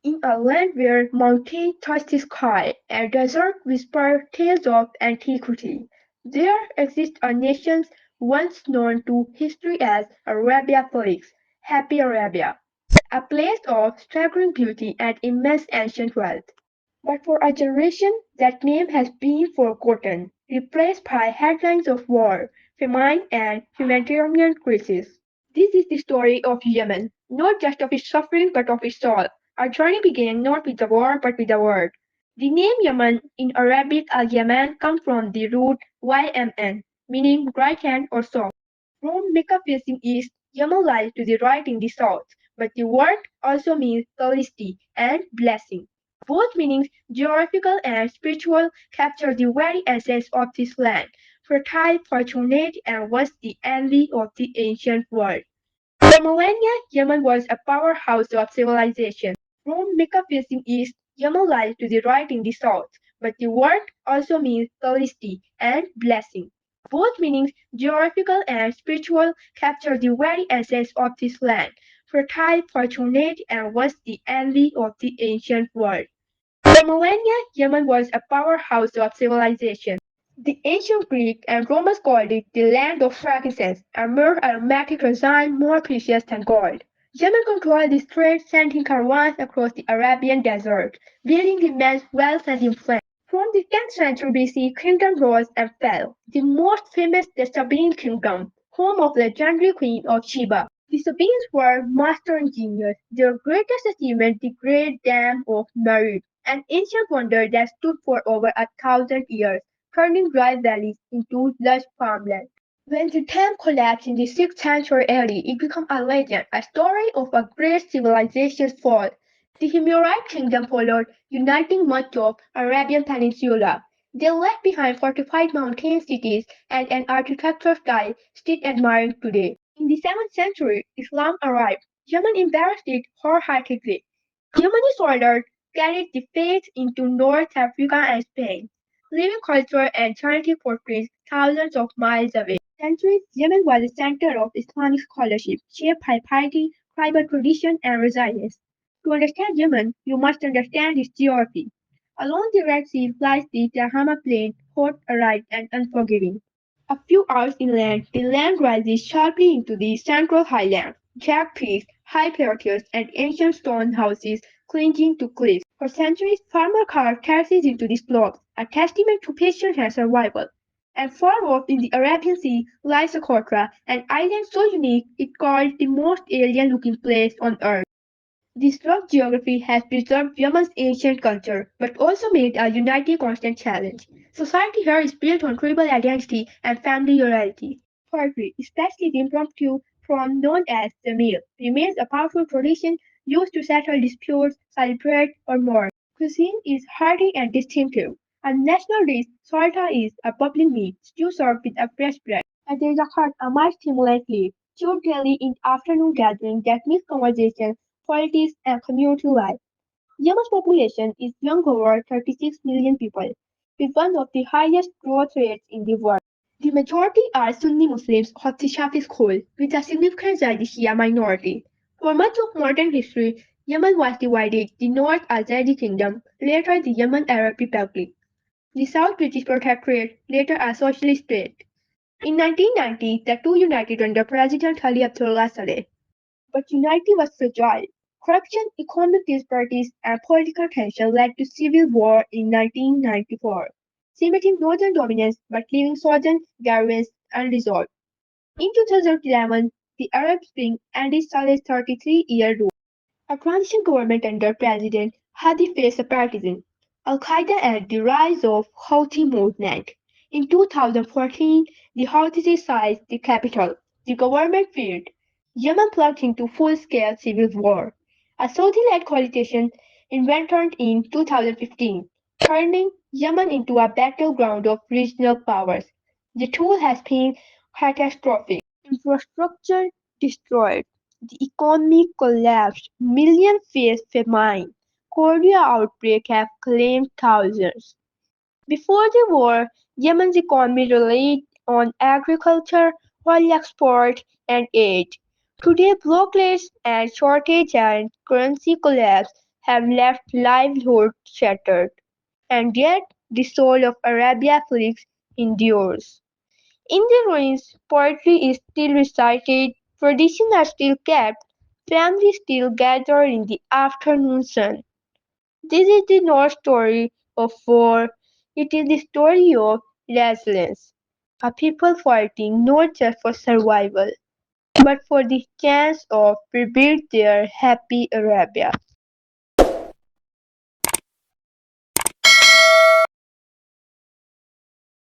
In a land where mountains touch the sky and deserts whisper tales of antiquity, there exists a nation once known to history as Arabia Felix, Happy Arabia, a place of staggering beauty and immense ancient wealth. But for a generation, that name has been forgotten, replaced by headlines of war, famine, and humanitarian crisis. This is the story of Yemen, not just of its suffering but of its soul. Our journey began not with the war but with the word. The name Yemen in Arabic al-Yaman comes from the root YMN, meaning right hand or soft. From Mecca facing east, Yemen lies to the right in the south, but the word also means felicity and blessing. Both meanings, geographical and spiritual, capture the very essence of this land, fertile, fortunate, and was the envy of the ancient world. For millennia, Yemen was a powerhouse of civilization. From Mecca facing east, Yemen lies to the right in the south, but the word also means felicity and blessing. Both meanings, geographical and spiritual, capture the very essence of this land, fertile, fortunate, and was the envy of the ancient world. For millennia, Yemen was a powerhouse of civilization. The ancient Greeks and Romans called it the land of frankincense, a myrrh aromatic resin more precious than gold. Yemen controlled the trade, sending caravans across the Arabian desert, building immense wealth and influence. From the 10th century BC, kingdom rose and fell. The most famous the Sabine kingdom, home of legendary Queen of Sheba. The Sabines were master engineers, their greatest achievement the Great Dam of Meru, an ancient wonder that stood for over 1,000 years, turning dry valleys into lush farmland. When the dam collapsed in the 6th century AD, it became a legend, a story of a great civilization's fall. The Himyarite kingdom followed, uniting much of Arabian Peninsula. They left behind fortified mountain cities and an architectural style still admired today. In the 7th century, Islam arrived. Yemen embraced it wholeheartedly. Yemeni soldiers carried the faith into North Africa and Spain, leaving cultural and scientific footprints thousands of miles away. For centuries, Yemen was a center of Islamic scholarship, shaped by piety, tribal tradition, and resilience. To understand Yemen, you must understand its geography. Along the Red Sea lies the Tahama Plain, hot, arid, and unforgiving. A few hours inland, the land rises sharply into the central highlands, jagged peaks, high plateaus, and ancient stone houses clinging to cliffs. For centuries, farmers carved terraces into the slopes, a testament to patience and survival. And far off in the Arabian Sea lies Socotra, an island so unique it called the most alien-looking place on earth. This rough geography has preserved Yemen's ancient culture, but also made a uniting constant challenge. Society here is built on tribal identity and family loyalty. Poetry, especially the impromptu form known as the meal, remains a powerful tradition used to settle disputes, celebrate, or mourn. Cuisine is hearty and distinctive. A national dish, salta, is a bubbling meat stew served with a fresh bread. And there is a heart, a mild stimulant leaf, chewed daily in afternoon gatherings that mix conversation politics, and community life. Yemen's population is young over 36 million people, with one of the highest growth rates in the world. The majority are Sunni Muslims of the Shafi school, with a significant Zaidi Shia minority. For much of modern history, Yemen was divided, the north a Zaidi kingdom, later the Yemen Arab Republic, the south British Protectorate, later a socialist state. In 1990, the two united under President Ali Abdullah Saleh. But unity was fragile. Corruption, economic disparities, and political tension led to civil war in 1994, cementing northern dominance but leaving southern grievances unresolved. In 2011, the Arab Spring ended Saleh's 33-year rule. A transition government under President Hadi faced separatism, Al-Qaeda and the rise of Houthi movement. In 2014, the Houthis seized the capital. The government feared Yemen plunged into full-scale civil war. A Saudi-led coalition invented in 2015, turning Yemen into a battleground of regional powers. The tool has been catastrophic. Infrastructure destroyed. The economy collapsed. Millions face famine. Cholera outbreak have claimed thousands. Before the war, Yemen's economy relied on agriculture, oil export, and aid. Today, blockades and shortage and currency collapse have left livelihoods shattered. And yet the soul of Arabia Felix endures. In the ruins, poetry is still recited, traditions are still kept, families still gather in the afternoon sun. This is the not story of war, it is the story of resilience. A people fighting not just for survival, but for the chance of rebuild their happy Arabia.